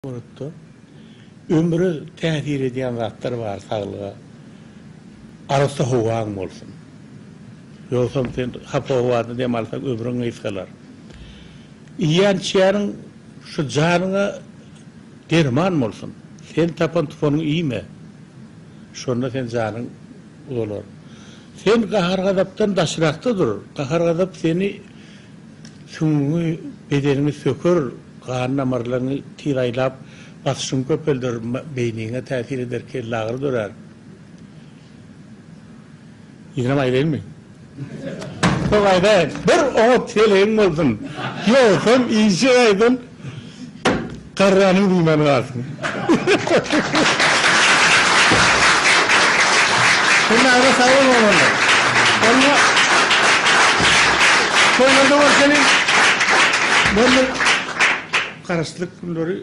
unuttu. Ömrü tehir ediyen zatlar var sağlığa. Arası huvan olsun. Yoksa sen hapa huvanı demalsak ömrün ıyskalar. İyiyen çiyanın şu canına derman olsun. Sen tapan tufanın iyi mi? Şonda sen canın olur. Sen kahar gazaptan daşırakta durur. Kahar gazap seni şunu bedenini sökür, kan damarlarını tiraylap, basışın köpeldir, beynine tesir eder, kellağır durar. İzinem aylayın mı? Çok aylayın. Bir o teleğin olsun. Yoksam işi aydın, karranın duymanı kalsın. Şimdi ayda sağlam olmalı. Onunla sonra da var senin böyle karışıklık bunları